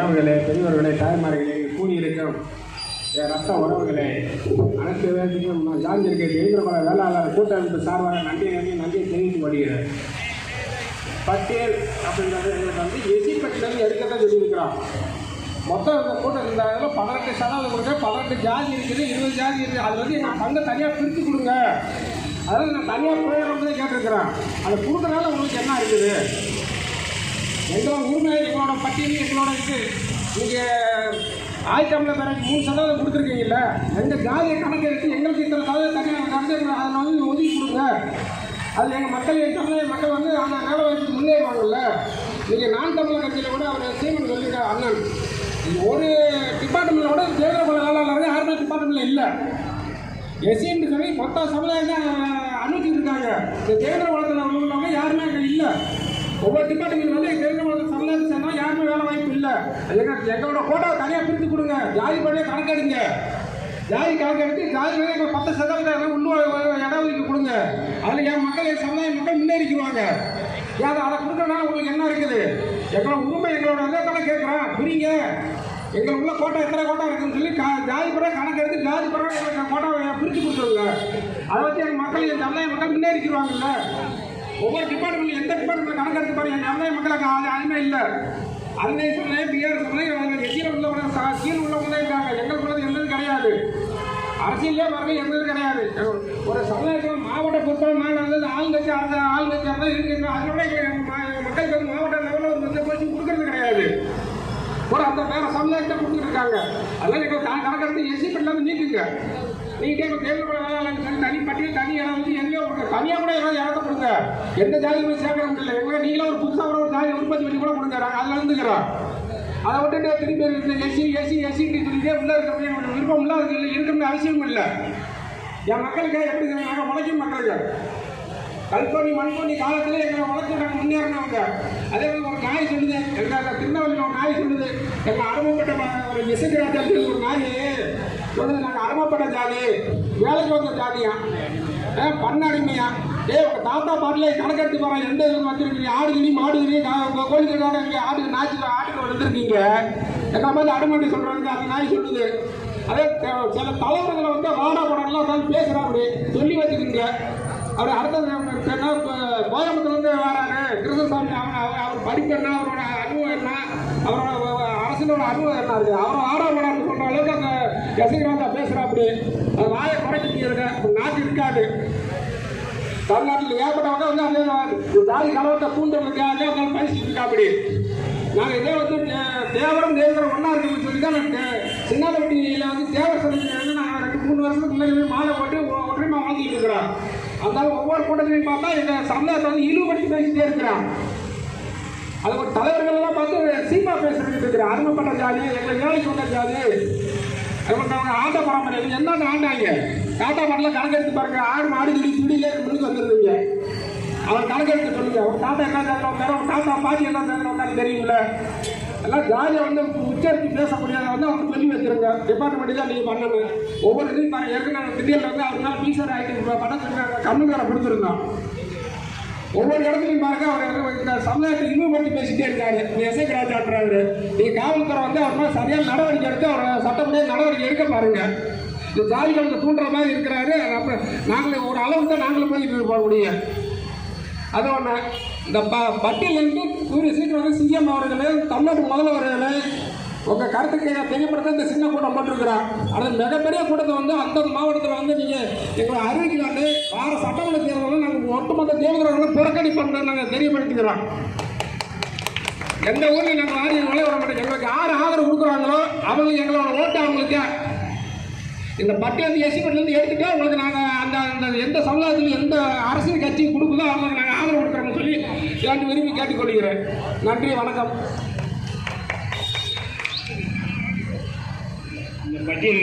உறவுகளே, பெரியவர்களே, தாய்மார்களே, கூடியிருக்கும் ரத்த உறவுகளே, அனைத்து வேலைக்கும் ஜாதி இருக்க தேர்தல் வேளாளர் கூட்டமைப்பு சார்பாக நன்றியை தெரிவித்து வருகிறேன். பட்டியல் அப்படின்றது எங்களுக்கு வந்து எசி பட்டியல் எடுக்கத்தான் சொல்லியிருக்கிறோம். மொத்தம் இந்த கூட்டம் இந்த 18% கொடுங்க, 18 ஜாதி இருக்குது, 20 ஜாதி இருக்குது. அது வந்து எங்கள் பங்கை தனியாக பிரித்து கொடுங்க. அதாவது நான் தனியாக போயிடறதே கேட்டிருக்கிறேன். அதை கொடுக்குறதுனால உங்களுக்கு என்ன இருக்குது? எங்களோட உரிமை, எங்களோட பட்டியல், எங்களோட இது நீங்கள் ஆயிரத்தமிழ் பிறகு 3% கொடுத்துருக்கீங்கல்ல, எங்கள் ஜாதியை கணக்கு எடுத்து எங்களுக்கு இத்தனை சதவீதம் தனியாக கணக்கு அதை வந்து ஒதுக்கி கொடுங்க. அது எங்கள் மக்கள், என் தமிழக மக்கள் வந்து அந்த வேலை வாய்ப்பு முன்னேறுவாங்கல்ல. நீங்கள் நான் தமிழக கட்சியில் கூட அவர் சீமன் சொல்லியிருக்கார் அண்ணன், ஒரு டிபார்ட்மெண்ட்டில் கூட தேர்தல் வேளாளர்கள் யாருமே டிபார்ட்மெண்ட்டில் இல்லை. எஸ்சின்னு சொல்லி மொத்த சமுதாயம் தான் அனுப்பிச்சிட்டு இருக்காங்க. இந்த தேர்தல் வளத்தில் உள்ளவங்க யாருமே அங்கே இல்லை. ஒவ்வொரு டிபார்ட்மெண்ட் வந்து தேர்தல் வளர்த்த சமுதாயத்தை சேர்ந்தால் யாருமே வேலை வாய்ப்பு இல்லை. எங்களோட கோட்டாவை தனியாக பிரித்து கொடுங்க. ஜாதி படியாக கணக்கெடுங்க. ஜாதி கணக்கெடுத்து ஜாதி வேலை எங்கள் 10% உள்ளூர் இடம் ஒதுக்கி கொடுங்க. அதில் என் மக்கள், என் சமுதாய மக்கள் முன்னேறிக்குவாங்க. ஏன் அதை கொடுக்கறதுனால உங்களுக்கு என்ன இருக்குது? எங்களோட உரிமை, எங்களோட இதை கேட்குறோம், புரியுங்க. எங்களுக்குள்ள கோட்டை எத்தனை கோட்டை இருக்குன்னு சொல்லி ஜாதி பிறகு கணக்கு எடுத்து ஜாதி பிறகு எங்களுக்கு கோட்டாவை பிரித்து கொடுத்துருங்க. அதை வச்சு எங்கள் மக்கள், என் சமுதாய மக்கள் முன்னேறிக்குவாங்கல்ல. ஒவ்வொரு டிபார்ட்மெண்ட் எந்த டிபார்ட்மெண்ட் கணக்கு எடுத்து பாருங்க, என் சமுதாய மக்களுக்கு அதுமே இல்லை. அன்னை சொன்னேன், பிஆர் சொன்னேன், எதிர உள்ளவங்க கீழ் உள்ளவங்க இருக்காங்க. எங்களுக்குள்ளது எந்தது கிடையாது. அரசியலே பாருங்க, எந்தது கிடையாது. ஒரு சமுதாயத்தில் மாவட்ட பொறுப்பாளர் வந்து ஆளுங்கட்சி இருந்தால் இருக்கு. அதோட மக்களுக்கு வந்து மாவட்ட லெவலில் வந்து கோச்சிங் கொடுக்கறது கிடையாது. ஒரு அந்த வேற சமுதாயத்தை கொடுத்துட்டு இருக்காங்க. அதெல்லாம் எங்களுக்கு கணக்கெடுத்து எஸ்சி பண்ணாமல் நீக்குங்க. நீங்கள் இப்போ தேர்தல் வேளாளர் சொல்லி தனி பட்டியல், தனி இடம் வந்து எங்கேயோ கொடுங்க. தனியாக கூட ஏதாவது இடத்த கொடுங்க. எந்த ஜாதி போய் சேர்க்க முடியல. எங்களை நீங்களும் ஒரு புதுசாக ஒரு ஜாதி உற்பத்தி பண்ணி கூட கொடுங்க. நாங்கள் அதில் இருந்துக்கிறோம். அதை விட்டுட்டு திருப்பி எஸ்சின்னு சொல்லிட்டே உள்ள இருக்க விருப்பம் இல்லை, அது இருக்கணும்னு அவசியமும் இல்லை. என் மக்களுக்கு எப்படி நாங்கள் உழைக்கும் மக்களுக்கு கல்பொனி மண்பொனி காலத்தில் எங்களை வளர்த்து நாங்கள் முன்னேறினவங்க. அதே மாதிரி ஒரு நாய் சொல்லுது, எங்கள் திருநெல்வேலியில் ஒரு நாய் சொல்லுது, எங்கள் அனுபவப்பட்ட ஒரு இசைராஜா ஒரு நாய் சொல்லுது, நாங்கள் அனுபவப்பட்ட ஜாதி, வேலைக்கு வந்த ஜாதியா, பண்ணடிமையா, உங்கள் தாத்தா பாட்டிலே கணக்கெடுத்து போகிறோம். எந்த இது வச்சுருக்கீங்க? ஆடுகிரி மாடுகிரி கோழிக்காக இங்கே ஆட்டுக்கு வந்துருக்கீங்க. எங்களை மாதிரி அனுமதி சொல்கிறாங்க. அந்த நாய் சொல்லுது. அதே சில தலைவர்களை வந்து வாடா படம்லாம் உட்காந்து பேசுகிறாப்படி சொல்லி வச்சுக்கிங்க. அவர் அடுத்த கோயம்புத்தூர்லேருந்து வராரு கிருஷ்ணசாமி. அவர் படிப்பு என்ன, அவரோட அனுபவம் என்ன, அவரோட அரசியலோட அனுபவம் என்ன இருக்குது, அவரை ஆடாமடான்னு சொல்கிற அளவுக்கு அந்த ரசிகராஜா பேசுகிறாப்படி. அது வாயை குறைச்சிருக்க நாட்டு இருக்காது. தமிழ்நாட்டில் ஏற்பட்டவங்க வந்து அதே ஜாதி கலவரத்தை தூண்டுறதுக்காக அவங்க பேசிட்டு இருக்காப்படி. நாங்கள் இதே வந்து தேவரம் தேவரம் ஒன்றா இருக்குன்னு சொல்லி தான் சின்னாலப்பட்டியில் வந்து தேவர் சமைச்சு நாங்கள் 2-3 வருஷத்துக்கு முன்னாடி மாலை போட்டு ஒற்றுமை வாழ்ந்துட்டு இருக்கிறோம். அந்த ஒவ்வொரு கூட்டத்திலையும் பார்த்தா எங்கள் சமுதாயத்தை வந்து இழிவுபடுத்தி பேசிட்டே இருக்கிறான். அது ஒரு தலைவர்களெல்லாம் பார்த்து சீமா பேசுறதுக்கு இருக்கிறேன். அருமைப்பட்ட ஜாதி, எங்களை வேலைக்கு வந்த ஜாதி, அவங்க ஆண்ட பரம்பரை என்னென்ன ஆண்டாங்க. தாத்தா பாட்டில் கணக்கெடுத்து பாருங்க. ஆடு மாடு துடியிலே முன்னுக்கு வந்துருந்தீங்க. அவர் கணக்கெடுத்து சொல்லுங்க. அவர் தாத்தா என்ன சேர்ந்து வந்தாரு, அவர் தாத்தா பாட்டி என்ன சேர்ந்து வந்தாரு தெரியுங்கள. எல்லாம் ஜாதியை வந்து உச்சரித்து பேச முடியாத வந்து அவங்க சொல்லி வச்சுருங்க. டிபார்ட்மெண்ட்டு தான் நீங்கள் பண்ணணும். ஒவ்வொரு இதையும் பாருங்கள். ஏற்கனவே திடீரில் வந்து அவருனால பீசர் ஆகிட்டு பண்ண சொல்லிருக்காங்க. கம்முகாரை கொடுத்துருந்தோம். ஒவ்வொரு இடத்துலையும் பாருங்க, அவர் இந்த சமுதாயத்தை இழிவுபடுத்தி பேசிட்டே இருக்காரு. எஸ்ஐ ராஜாட்டுறாரு. நீங்கள் காவல்துறை வந்து அவர் மேலே சரியான நடவடிக்கை எடுத்து அவரை சட்டப்படியாக நடவடிக்கை எடுக்க பாருங்க. இந்த ஜாதிகளுக்கு தூண்டுற மாதிரி இருக்கிறாரு. நாங்கள் ஒரு அளவுக்கு தான் நாங்களும் போயிட்டு இருப்போம் முடியும். அது ஒன்று. இந்த பட்டியல் என்று கூறிய சீக்கிரம் வந்து சிஎம் அவர்களே, தமிழ்நாட்டு முதல்வர்களே, உங்கள் கருத்துக்கு தெரியப்படுத்த இந்த சின்ன கூட்டம் போட்டிருக்கிறான். ஆனால் மிகப்பெரிய கூட்டத்தை வந்து அந்த மாவட்டத்தில் வந்து நீங்கள் எங்களை அறிவிக்கலான்னு வார சட்டமன்ற தேர்தலில் நாங்கள் ஒட்டுமொத்த தேர்தல்களை புறக்கணி பண்ண நாங்கள் தெரியப்படுத்திக்கிறோம். எந்த ஊரில் நாங்கள் ஆரியர் விளைய விட மாட்டோம். எங்களுக்கு யார் ஆதரவு கொடுக்குறாங்களோ அவங்க எங்களோட ஓட்டு அவங்களுக்கு இந்த பட்டியல் எஸ்சி பட்டியலேருந்து எடுத்துட்டா உங்களுக்கு நாங்கள் அந்த எந்த சமுதாயத்தில் எந்த அரசியல் கட்சியும் கொடுக்குதோ அவங்களுக்கு நாங்கள் ஆதரவு கொடுக்குறோம்னு சொல்லி கேட்டு விரும்பி கேட்டுக்கொள்கிறேன். நன்றி, வணக்கம். பட்டியல்